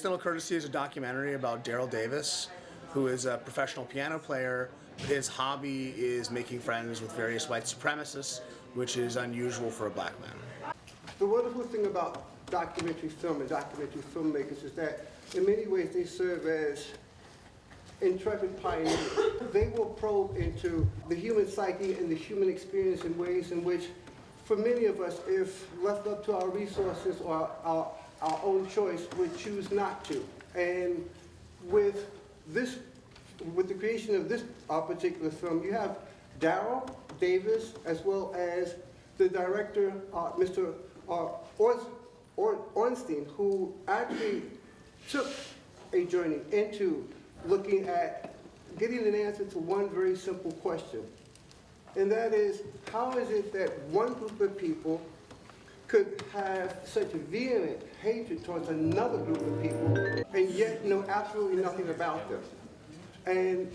Accidental Courtesy is a documentary about Daryl Davis, who is a professional piano player. His hobby is making friends with various white supremacists, which is unusual for a black man. The wonderful thing about documentary film and documentary filmmakers is that in many ways they serve as intrepid pioneers. They will probe into the human psyche and the human experience in ways in which, for many of us, if left up to our resources or our own choice, would choose not to. And with the creation of this particular film, you have Daryl Davis as well as the director, Mr. Ornstein, who actually took a journey into looking at getting an answer to one very simple question. And that is, how is it that one group of people could have such vehement hatred towards another group of people and yet know absolutely nothing about them? And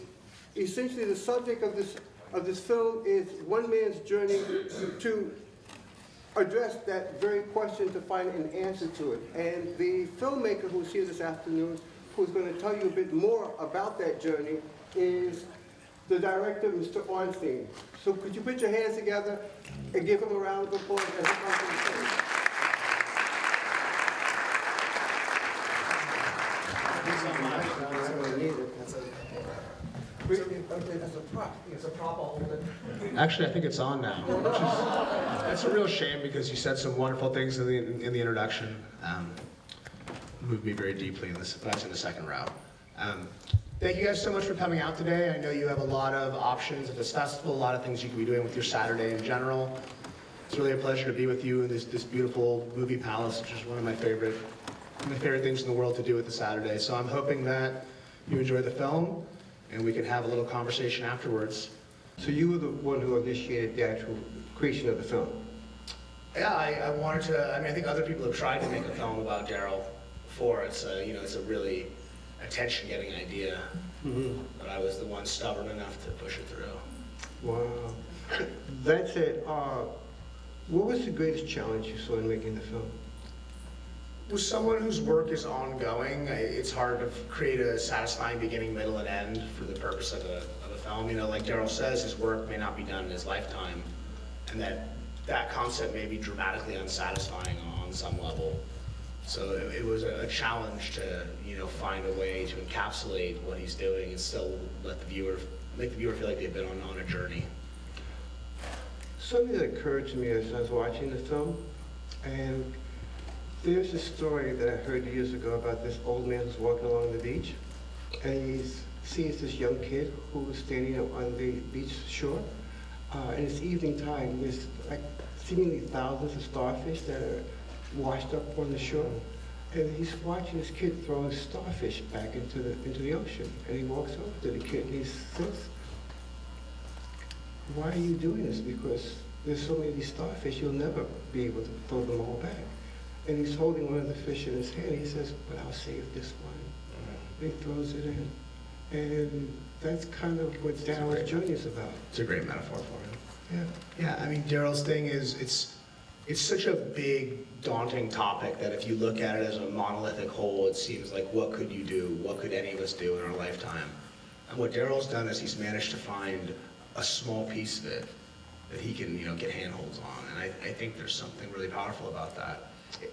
essentially the subject of this film is one man's journey to address that very question, to find an answer to it. And the filmmaker who's here this afternoon, who's going to tell you a bit more about that journey, is the director, Mr. Ornstein. So could you put your hands together and give him a round of applause as he comes to the stage? That's a prop. It's a prop. I'll hold it. Actually, I think it's on now. That's a real shame because you said some wonderful things in the introduction. Moved me very deeply in this. That's in the second round. Thank you guys so much for coming out today. I know you have a lot of options at this festival, a lot of things you could be doing with your Saturday in general. It's really a pleasure to be with you in this beautiful movie palace, which is one of my favorite things in the world to do with the Saturday. So I'm hoping that you enjoy the film and we can have a little conversation afterwards. So you were the one who initiated the actual creation of the film? Yeah, I wanted to. I mean, I think other people have tried to make a film about Daryl before. It's a really attention-getting idea, but I was the one stubborn enough to push it through. Wow. That said, what was the greatest challenge you saw in making the film? With someone whose work is ongoing, it's hard to create a satisfying beginning, middle, and end for the purpose of a film. You know, like Daryl says, his work may not be done in his lifetime, and that concept may be dramatically unsatisfying on some level. So it was a challenge to, find a way to encapsulate what he's doing and still make the viewer feel like they've been on a journey. Something that occurred to me as I was watching the film, and there's a story that I heard years ago about this old man who's walking along the beach, and he sees this young kid who's standing on the beach shore, and it's evening time. There's like seemingly thousands of starfish that are washed up on the shore, and he's watching this kid throw his starfish back into the ocean, and he walks over to the kid and he says, "Why are you doing this? Because there's so many of these starfish, you'll never be able to throw them all back." And he's holding one of the fish in his hand. He says, "But I'll save this one." And he throws it in. And that's kind of what Daryl's journey is about. It's a great metaphor for him. Yeah. Yeah, I mean, Daryl's thing is, it's such a big, daunting topic that if you look at it as a monolithic whole, it seems like, what could you do? What could any of us do in our lifetime? And what Daryl's done is he's managed to find a small piece of it that he can, get handholds on. And I think there's something really powerful about that.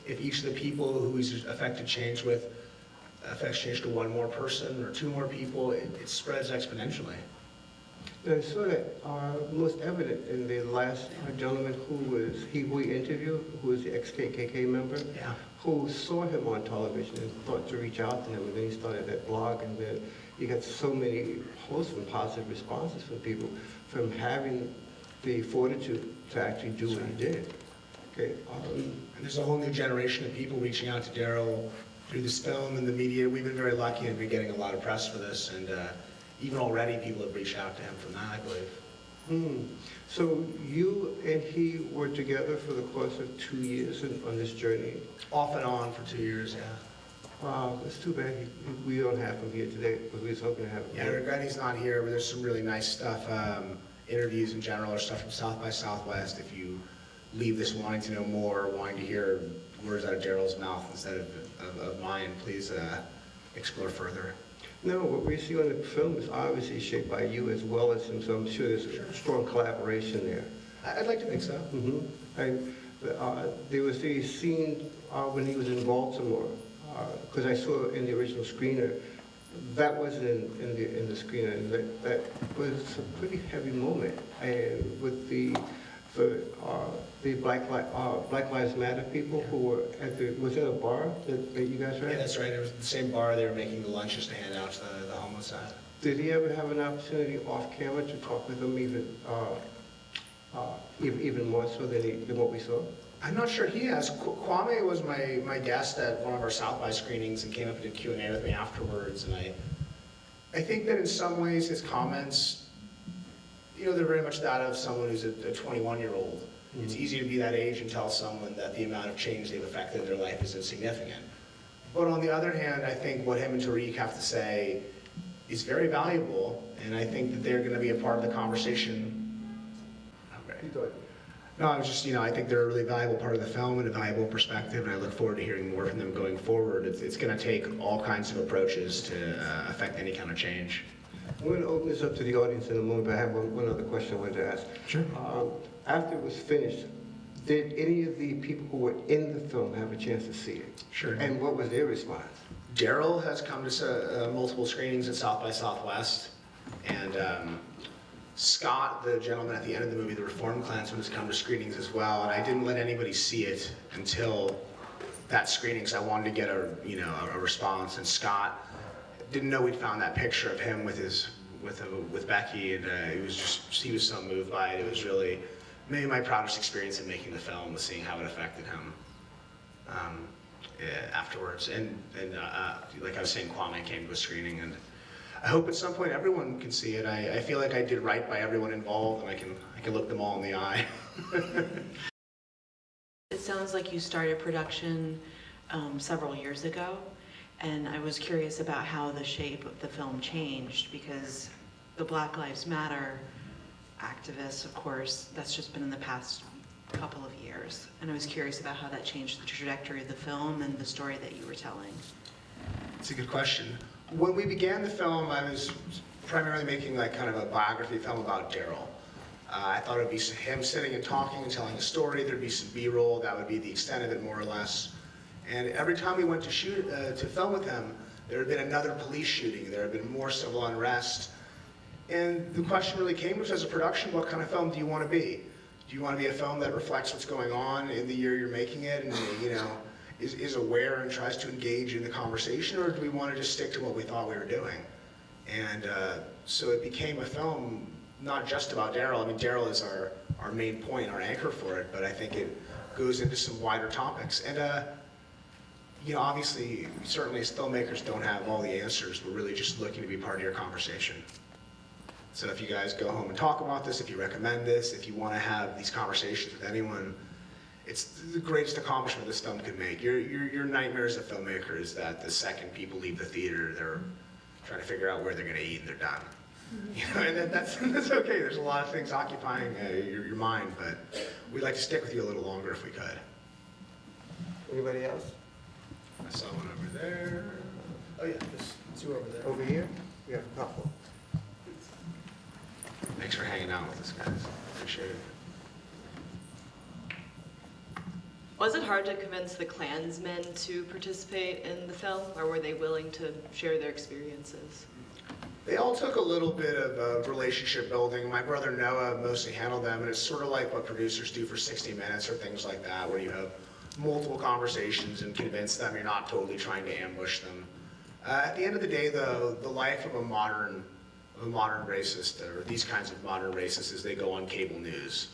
If each of the people who he's affects change to one more person or two more people, it spreads exponentially. And I saw that most evident in the last gentleman who we interviewed, who was the ex-KKK member, who saw him on television and thought to reach out to him, and then he started that blog, and then he got so many wholesome, positive responses from people from having the fortitude to actually do what he did. Okay. And there's a whole new generation of people reaching out to Daryl through this film and the media. We've been very lucky and been getting a lot of press for this, and even already people have reached out to him from that, I believe. So you and he were together for the course of 2 years on this journey? Off and on for 2 years, yeah. Wow, it's too bad we don't have him here today, because we was hoping to have him Yeah, here. Gedney's not here, but there's some really nice stuff, interviews in general, or stuff from South by Southwest. If you leave this wanting to know more, wanting to hear words out of Daryl's mouth instead of mine, please explore further. No, what we see on the film is obviously shaped by you as well as him, so I'm sure there's a strong collaboration there. I'd like to think so. And there was the scene when he was in Baltimore, because I saw in the original screener, that wasn't in the screener, and that was a pretty heavy moment. And with the Black Lives Matter people who were at was that a bar that you guys were at? Yeah, that's right. It was the same bar they were making the lunches to hand out to the homeless at. Did he ever have an opportunity off camera to talk with them even more so than what we saw? I'm not sure he has. Kwame was my guest at one of our South by screenings and came up and did Q&A with me afterwards. And I think that in some ways his comments, you know, they're very much that of someone who's a 21-year-old. It's easy to be that age and tell someone that the amount of change they've affected in their life is insignificant. But on the other hand, I think what him and Tariq have to say is very valuable, and I think that they're going to be a part of the conversation. Okay. No, I was just, I think they're a really valuable part of the film and a valuable perspective, and I look forward to hearing more from them going forward. It's going to take all kinds of approaches to affect any kind of change. I'm going to open this up to the audience in a moment, but I have one other question I wanted to ask. Sure. After it was finished, did any of the people who were in the film have a chance to see it? Sure. And what was their response? Daryl has come to multiple screenings at South by Southwest, and Scott, the gentleman at the end of the movie, the Reformed Klansman, has come to screenings as well, and I didn't let anybody see it until that screening, because I wanted to get a response. And Scott didn't know we'd found that picture of him with Becky, and he was so moved by it. It was really maybe my proudest experience in making the film, was seeing how it affected him afterwards. And like I was saying, Kwame came to a screening, and I hope at some point everyone can see it. I feel like I did right by everyone involved, and I can look them all in the eye. It sounds like you started production several years ago, and I was curious about how the shape of the film changed, because the Black Lives Matter activists, of course, that's just been in the past couple of years, and I was curious about how that changed the trajectory of the film and the story that you were telling. It's a good question. When we began the film, I was primarily making like kind of a biography film about Daryl. I thought it would be him sitting and talking and telling a story. There'd be some B-roll. That would be the extent of it, more or less. And every time we went to shoot, to film with him, there had been another police shooting. There had been more civil unrest. And the question really came to us as a production, what kind of film do you want to be? Do you want to be a film that reflects what's going on in the year you're making it, and is aware and tries to engage in the conversation, or do we want to just stick to what we thought we were doing? And so it became a film not just about Daryl. I mean, Daryl is our main point, our anchor for it, but I think it goes into some wider topics. And obviously, certainly as filmmakers don't have all the answers. We're really just looking to be part of your conversation. So if you guys go home and talk about this, if you recommend this, if you want to have these conversations with anyone, it's the greatest accomplishment this film could make. Your nightmare as a filmmaker is that the second people leave the theater, they're trying to figure out where they're going to eat and they're done. And that's okay. There's a lot of things occupying your mind, but we'd like to stick with you a little longer if we could. Anybody else? I saw one over there. Oh yeah, there's two over there. Over here? We have a couple. Thanks for hanging out with us, guys. Appreciate it. Was it hard to convince the Klansmen to participate in the film, or were they willing to share their experiences? They all took a little bit of relationship building. My brother Noah mostly handled them, and it's sort of like what producers do for 60 Minutes or things like that, where you have multiple conversations and convince them you're not totally trying to ambush them. At the end of the day, though, the life of a modern racist, or these kinds of modern racists, is they go on cable news.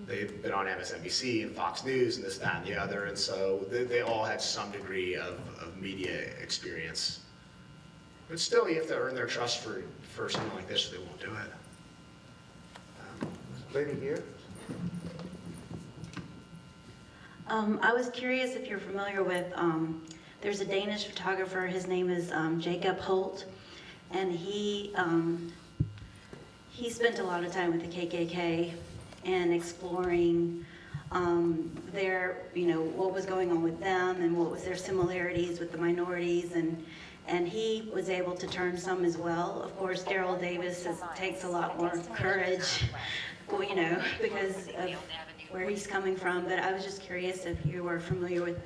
They've been on MSNBC and Fox News and this, that, and the other, and so they all had some degree of media experience. But still, you have to earn their trust for something like this, or they won't do it. Lady here? I was curious if you're familiar with, there's a Danish photographer, his name is Jacob Holt, and he spent a lot of time with the KKK and exploring what was going on with them and what was their similarities with the minorities, and he was able to turn some as well. Of course, Daryl Davis takes a lot more courage, because of where he's coming from, but I was just curious if you were familiar with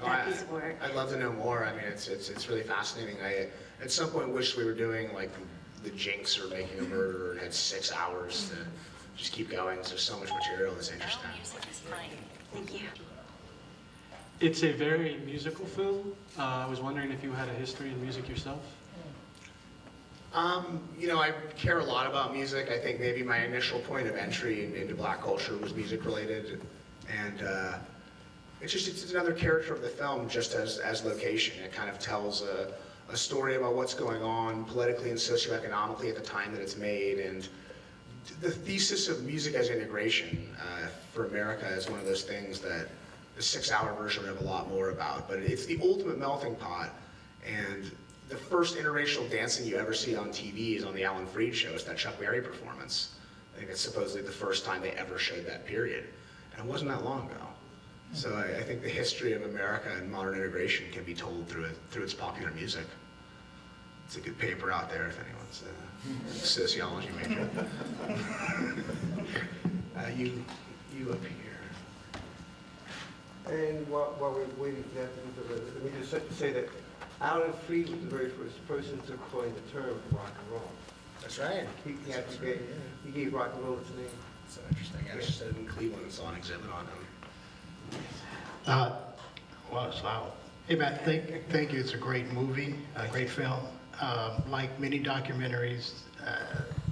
that piece of work. I'd love to know more. I mean, it's really fascinating. I at some point wished we were doing like the Jinx or Making a Murderer and had 6 hours to just keep going. There's so much material that's interesting. Thank you. It's a very musical film. I was wondering if you had a history in music yourself? I care a lot about music. I think maybe my initial point of entry into black culture was music related. And it's another character of the film just as location. It kind of tells a story about what's going on politically and socioeconomically at the time that it's made. And the thesis of music as integration for America is one of those things that the 6-hour version would have a lot more about. But it's the ultimate melting pot. And the first interracial dancing you ever see on TV is on the Alan Freed show. It's that Chuck Berry performance. I think it's supposedly the first time they ever showed that period. And it wasn't that long ago. So I think the history of America and modern integration can be told through its popular music. It's a good paper out there if anyone's a sociology major. You up here. And while we're waiting for that, let me just say that Alan Freed was the very first person to coin the term rock and roll. That's right. He gave rock and roll its name. So interesting. I just said in Cleveland and saw an exhibit on him. Wow. Hey, Matt, thank you. It's a great movie, a great film. Like many documentaries,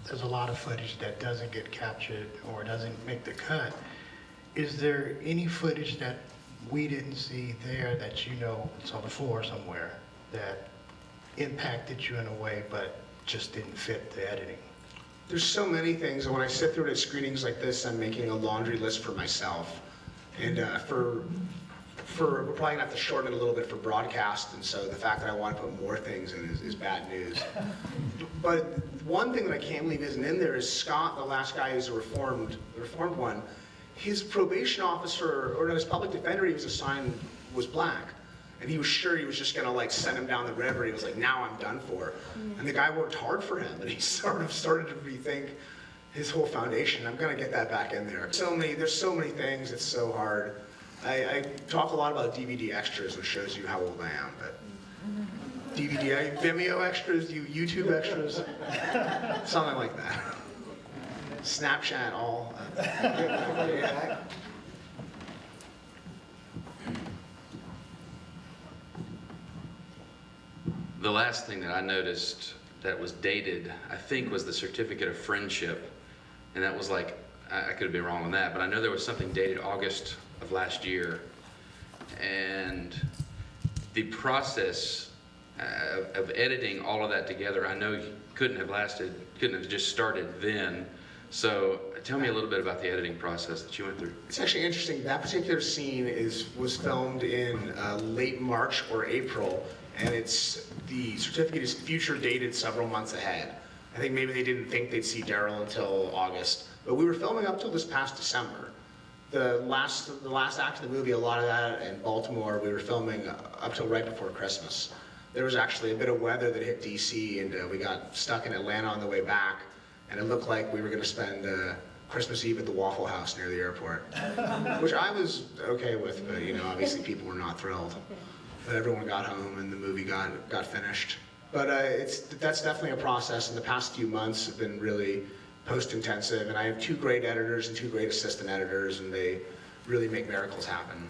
there's a lot of footage that doesn't get captured or doesn't make the cut. Is there any footage that we didn't see there that it's on the floor somewhere that impacted you in a way but just didn't fit the editing? There's so many things, and when I sit through it at screenings like this, I'm making a laundry list for myself. And we're probably gonna have to shorten it a little bit for broadcast, and so the fact that I want to put more things in is bad news. But one thing that I can't believe isn't in there is Scott, the last guy who's the reformed one. His probation officer, or no, his public defender he was assigned was black. And he was sure he was just gonna send him down the river. He was like, now I'm done for. And the guy worked hard for him, and he sort of started to rethink his whole foundation. I'm gonna get that back in there. There's so many things, it's so hard. I talk a lot about DVD extras, which shows you how old I am, but Vimeo extras, YouTube extras, something like that. Snapchat, all. The last thing that I noticed that was dated, I think, was the certificate of friendship. And that was I could have been wrong on that, but I know there was something dated August of last year. And the process of editing all of that together, I know couldn't have just started then. So tell me a little bit about the editing process that you went through. It's actually interesting. That particular scene was filmed in late March or April, and the certificate is future dated several months ahead. I think maybe they didn't think they'd see Daryl until August, but we were filming up till this past December. The last act of the movie, a lot of that in Baltimore, we were filming up till right before Christmas. There was actually a bit of weather that hit DC, and we got stuck in Atlanta on the way back, and it looked like we were going to spend Christmas Eve at the Waffle House near the airport, which I was okay with, but obviously people were not thrilled. But everyone got home and the movie got finished. But that's definitely a process, and the past few months have been really post-intensive, and I have 2 great editors and 2 great assistant editors, and they really make miracles happen.